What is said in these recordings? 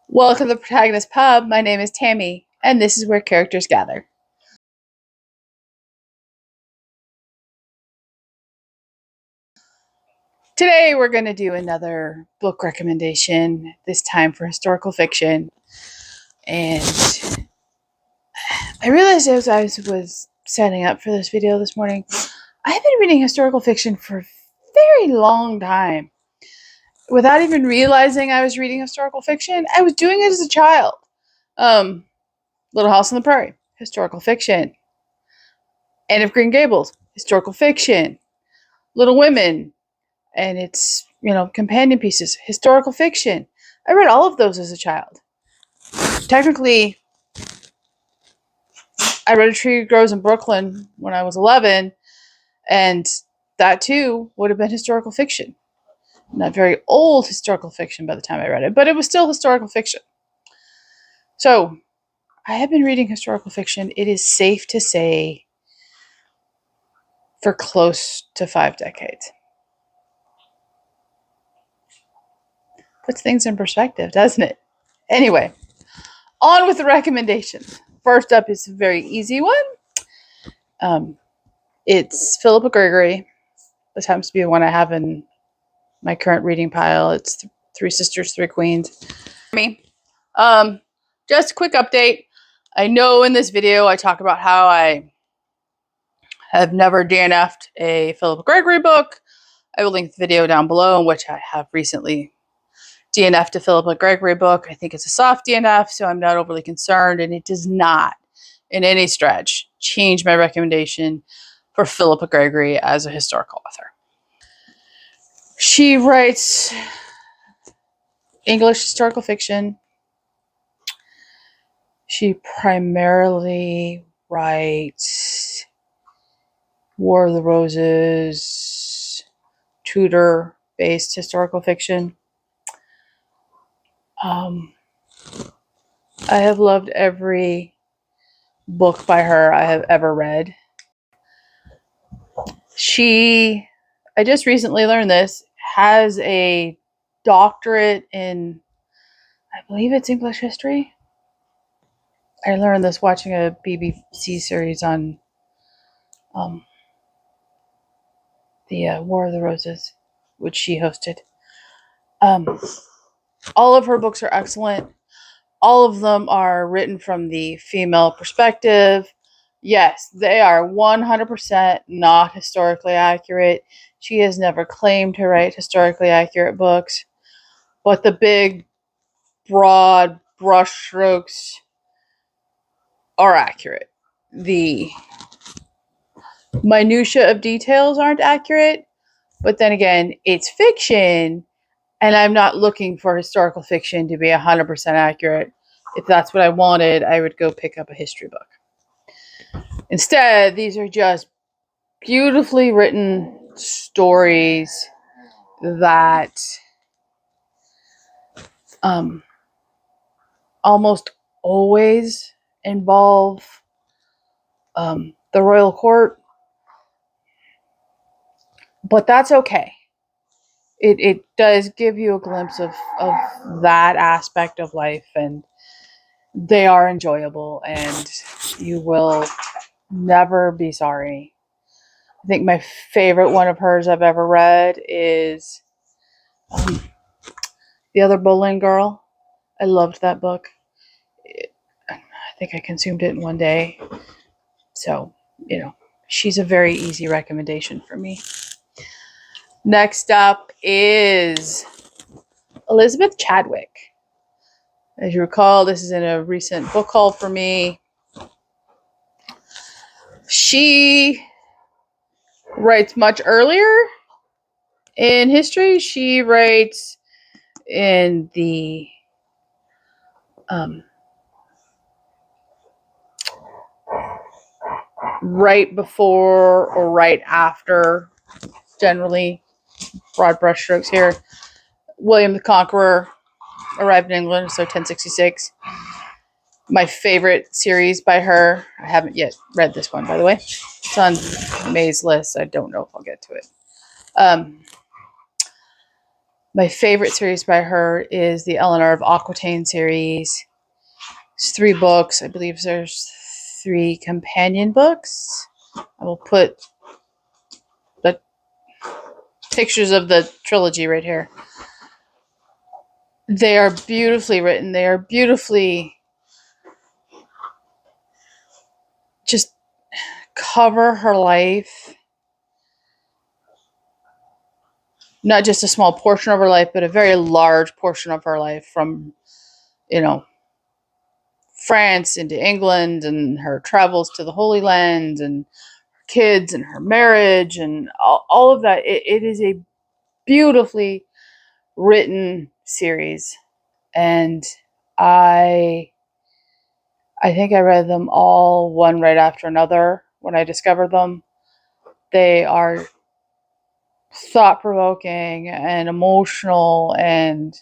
Welcome to the Protagonist Pub. My name is Tammy, and this is where characters gather. Today we're going to do another book recommendation, this time for historical fiction. And I realized as I was setting up for this video this morning, I've been reading historical fiction for a very long time. Without even realizing I was reading historical fiction, I was doing it as a child. Little House on the Prairie, historical fiction. Anne of Green Gables, historical fiction. Little Women, and its, companion pieces, historical fiction. I read all of those as a child. Technically, I read A Tree Grows in Brooklyn when I was 11, and that too would have been historical fiction. Not very old historical fiction by the time I read it, but it was still historical fiction. So, I have been reading historical fiction, it is safe to say, for close to 5 decades. Puts things in perspective, doesn't it? Anyway, on with the recommendations. First up is a very easy one. It's Philippa Gregory. This happens to be the one I have in my current reading pile. It's Three Sisters, Three Queens. Just a quick update. I know in this video I talk about how I have never DNF'd a Philippa Gregory book. I will link the video down below in which I have recently DNF'd a Philippa Gregory book. I think it's a soft DNF, so I'm not overly concerned, and it does not, in any stretch, change my recommendation for Philippa Gregory as a historical author. She writes English historical fiction. She primarily writes War of the Roses, Tudor-based historical fiction. I have loved every book by her I have ever read. She, I just recently learned this, has a doctorate in, I believe it's English history. I learned this watching a BBC series on the War of the Roses, which she hosted. All of her books are excellent. All of them are written from the female perspective. Yes, they are 100% not historically accurate. She has never claimed to write historically accurate books, but the big, broad brushstrokes are accurate. The minutia of details aren't accurate, but then again, it's fiction, and I'm not looking for historical fiction to be 100% accurate. If that's what I wanted, I would go pick up a history book. Instead, these are just beautifully written stories that almost always involve the royal court, but that's okay. It does give you a glimpse of that aspect of life, and they are enjoyable, and you will never be sorry. I think my favorite one of hers I've ever read is The Other Boleyn Girl. I loved that book. I think I consumed it in one day. So, she's a very easy recommendation for me. Next up is Elizabeth Chadwick. As you recall, this is in a recent book haul for me. She writes much earlier in history. She writes in the right before or right after, generally, broad brushstrokes here, William the Conqueror arrived in England, so 1066. My favorite series by her. I haven't yet read this one, by the way. It's on May's list. I don't know if I'll get to it. My favorite series by her is the Eleanor of Aquitaine series. It's 3 books. I believe there's 3 companion books. I will put the pictures of the trilogy right here. They are beautifully written. They are beautifully just cover her life. Not just a small portion of her life, but a very large portion of her life, from, France into England, and her travels to the Holy Land, and her kids and her marriage, and all of that. It is a beautifully written series. And I think I read them all one right after another when I discovered them. They are thought-provoking and emotional and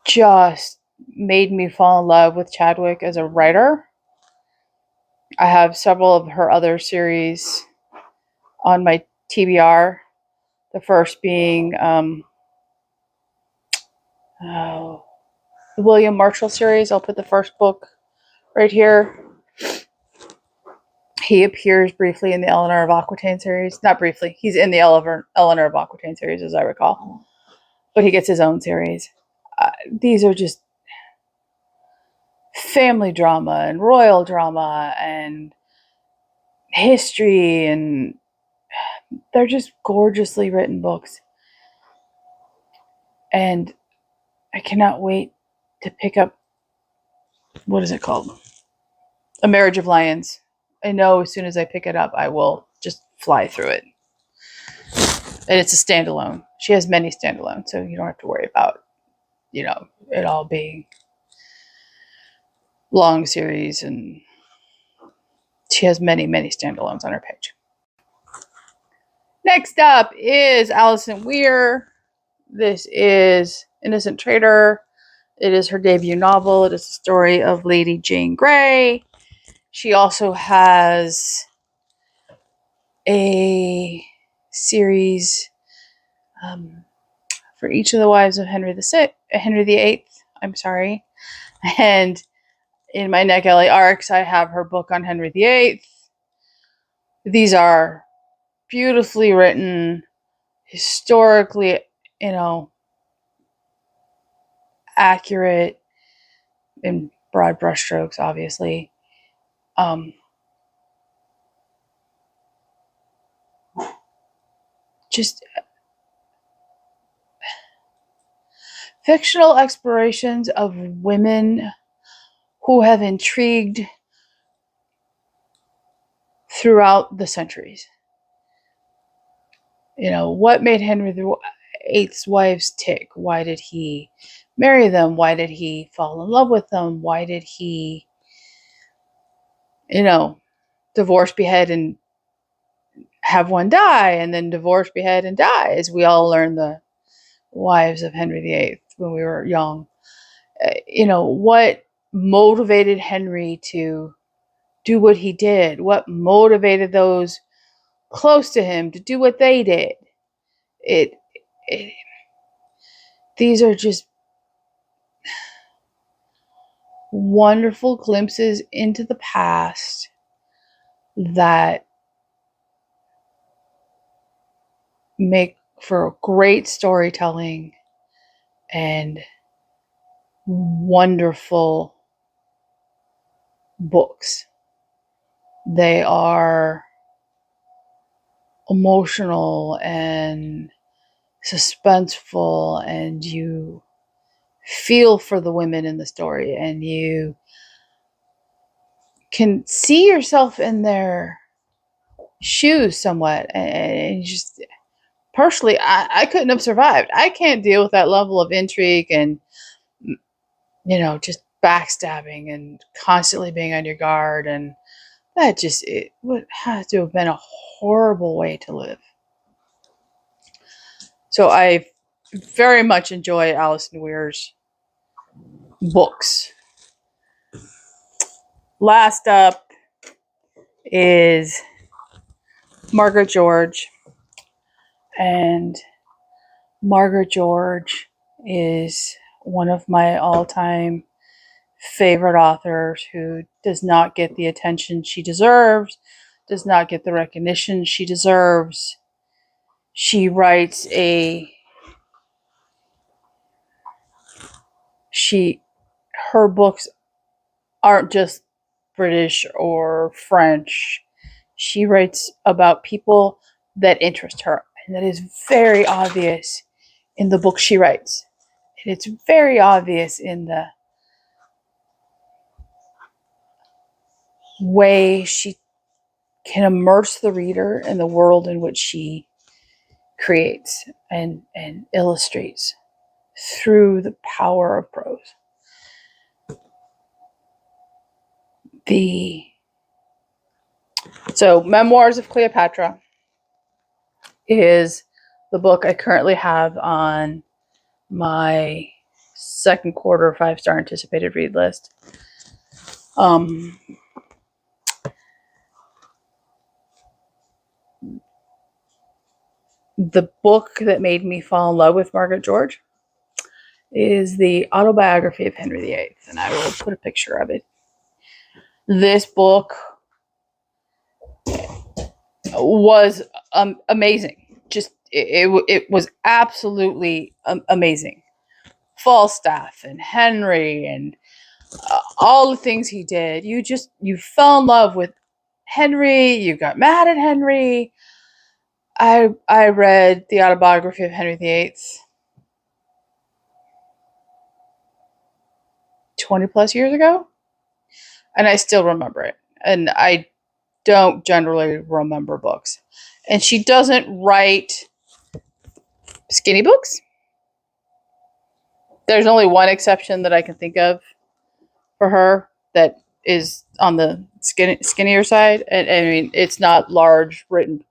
just made me fall in love with Chadwick as a writer. I have several of her other series on my TBR. The first being the William Marshall series. I'll put the first book right here. He appears briefly in the Eleanor of Aquitaine series. Not briefly. He's in the Eleanor of Aquitaine series, as I recall. But he gets his own series. These are just family drama and royal drama and history, and they're just gorgeously written books. And I cannot wait to pick up, what is it called? A Marriage of Lions. I know as soon as I pick it up, I will just fly through it. And it's a standalone. She has many standalones, so you don't have to worry about, it all being long series. And she has many, many standalones on her page. Next up is Allison Weir. This is Innocent Traitor. It is her debut novel. It is the story of Lady Jane Grey. She also has a series for each of the wives of Henry VIII. I'm sorry. And in my Neck Alley Arcs, I have her book on Henry VIII. These are beautifully written, historically, accurate in broad brushstrokes, obviously. Just fictional explorations of women who have intrigued throughout the centuries. What made Henry VIII's wives tick? Why did he marry them? Why did he fall in love with them? Why did he, divorce, behead, and have one die, and then divorce, behead, and die, as we all learned the wives of Henry VIII when we were young? What motivated Henry to do what he did? What motivated those close to him to do what they did? These are just wonderful glimpses into the past that make for great storytelling and wonderful books. They are emotional and suspenseful, and you feel for the women in the story, and you can see yourself in their shoes somewhat. And just personally, I couldn't have survived. I can't deal with that level of intrigue and, just backstabbing and constantly being on your guard. And that just, it would have to have been a horrible way to live. So I very much enjoy Allison Weir's books. Last up is Margaret George. And Margaret George is one of my all-time favorite authors who does not get the attention she deserves, does not get the recognition she deserves. She writes her books aren't just British or French. She writes about people that interest her, and that is very obvious in the book she writes. And it's very obvious in the way she can immerse the reader in the world in which she creates and illustrates through the power of prose. So Memoirs of Cleopatra is the book I currently have on my second quarter 5-star anticipated read list. The book that made me fall in love with Margaret George is the autobiography of Henry VIII, and I will put a picture of it. This book was amazing. Just it was absolutely amazing. Falstaff and Henry and all the things he did. You fell in love with Henry. You got mad at Henry. I read the autobiography of Henry VIII 20 plus years ago, and I still remember it. And I don't generally remember books. And she doesn't write skinny books. There's only one exception that I can think of for her that is on the skinnier side. And I mean, it's not large written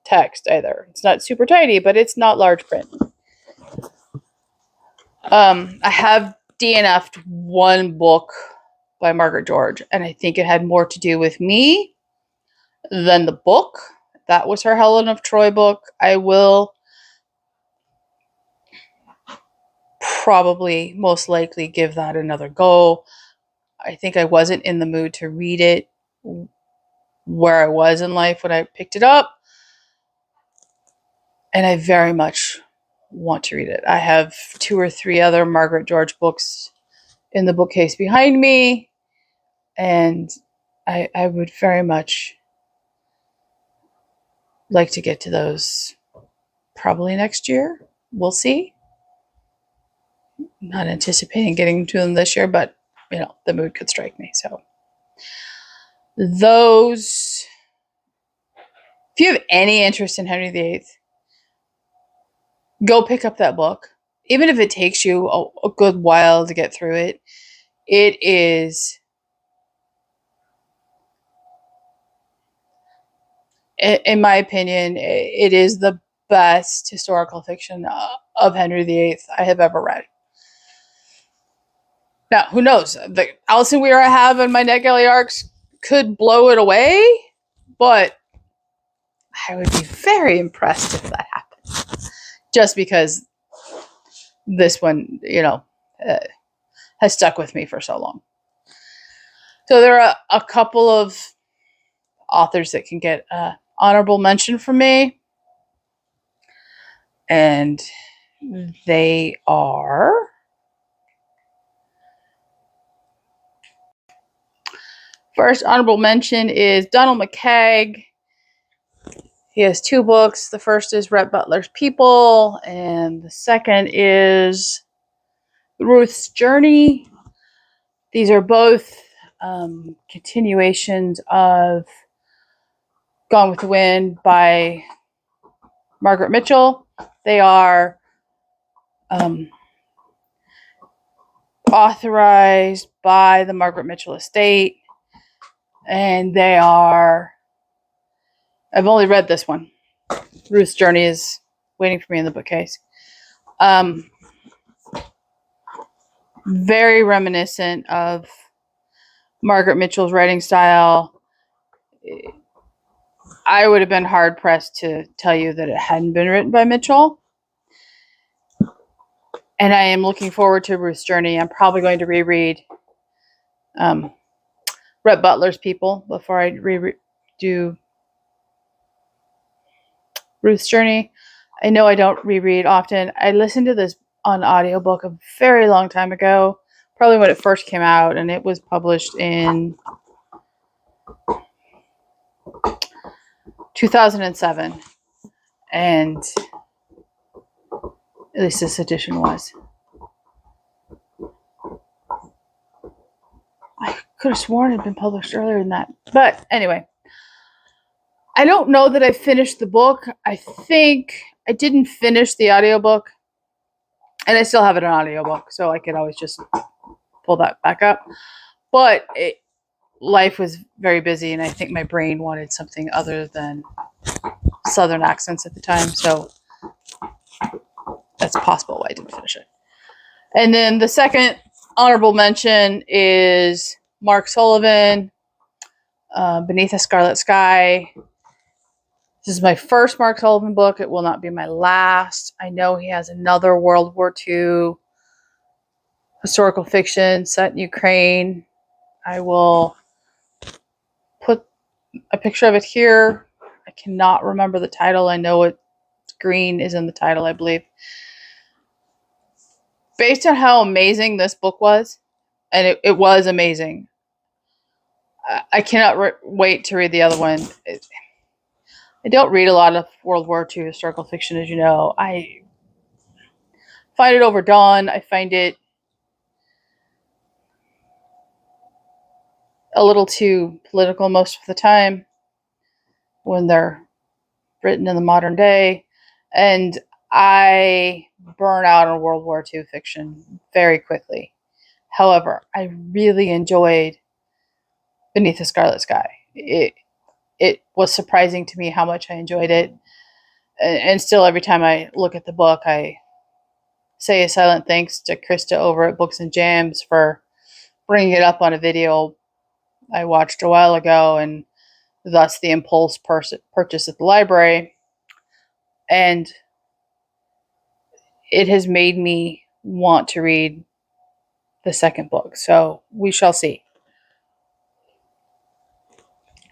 text either. It's not super tiny, but it's not large print. I have DNF'd one book by Margaret George, and I think it had more to do with me than the book. That was her Helen of Troy book. I will probably most likely give that another go. I think I wasn't in the mood to read it where I was in life when I picked it up, and I very much want to read it. I have 2 or 3 other Margaret George books in the bookcase behind me, and I would very much like to get to those probably next year. We'll see. Not anticipating getting to them this year, but the mood could strike me. So those, if you have any interest in Henry VIII, go pick up that book. Even if it takes you a good while to get through it, it is, in my opinion, it is the best historical fiction of Henry VIII I have ever read. Now, who knows? The Allison Weir I have in my NetGalley arcs could blow it away, but I would be very impressed if that happened. Just because this one, has stuck with me for so long. So there are a couple of authors that can get an honorable mention from me. And they are... First honorable mention is Donald McCaig. He has 2 books. The first is Rhett Butler's People, and the second is Ruth's Journey. These are both continuations of Gone with the Wind by Margaret Mitchell. They are authorized by the Margaret Mitchell estate, and they are... I've only read this one. Ruth's Journey is waiting for me in the bookcase. Very reminiscent of Margaret Mitchell's writing style. I would have been hard pressed to tell you that it hadn't been written by Mitchell. And I am looking forward to Ruth's Journey. I'm probably going to reread Rhett Butler's People before I do Ruth's Journey. I know I don't reread often. I listened to this on audiobook a very long time ago, probably when it first came out, and it was published in 2007. And at least this edition was. I could have sworn it had been published earlier than that. But anyway, I don't know that I finished the book. I think I didn't finish the audiobook. And I still have it on audiobook, so I could always just pull that back up. But life was very busy, and I think my brain wanted something other than Southern accents at the time. So that's possible why I didn't finish it. And then the second honorable mention is Mark Sullivan, Beneath a Scarlet Sky. This is my first Mark Sullivan book. It will not be my last. I know he has another World War II historical fiction set in Ukraine. I will put a picture of it here. I cannot remember the title. I know it green is in the title, I believe. Based on how amazing this book was, and it was amazing, I cannot wait to read the other one. I don't read a lot of World War II historical fiction, as you know. I find it overdone. I find it a little too political most of the time when they're written in the modern day. And I burn out on World War II fiction very quickly. However, I really enjoyed Beneath the Scarlet Sky. It was surprising to me how much I enjoyed it. And still, every time I look at the book, I say a silent thanks to Krista over at Books and Jams for bringing it up on a video I watched a while ago, and thus the impulse purchase at the library. And it has made me want to read the second book. So we shall see.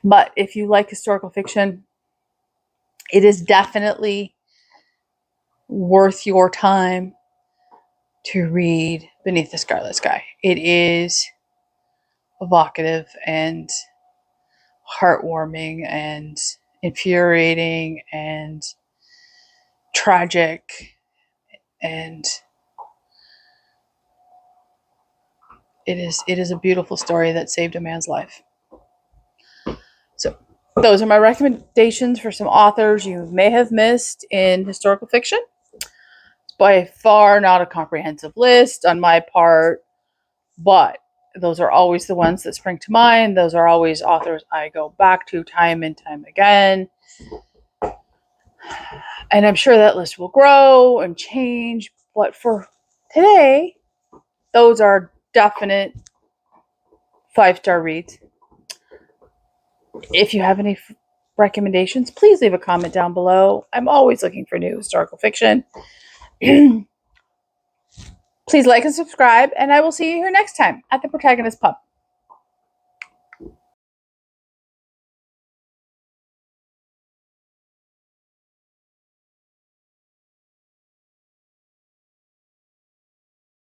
But if you like historical fiction, it is definitely worth your time to read Beneath the Scarlet Sky. It is evocative and heartwarming and infuriating and tragic, and it is a beautiful story that saved a man's life. So those are my recommendations for some authors you may have missed in historical fiction. It's by far not a comprehensive list on my part, but those are always the ones that spring to mind. Those are always authors I go back to time and time again. And I'm sure that list will grow and change. But for today, those are definite 5-star reads. If you have any recommendations, please leave a comment down below. I'm always looking for new historical fiction. Please like and subscribe, and I will see you here next time at the Protagonist Pub.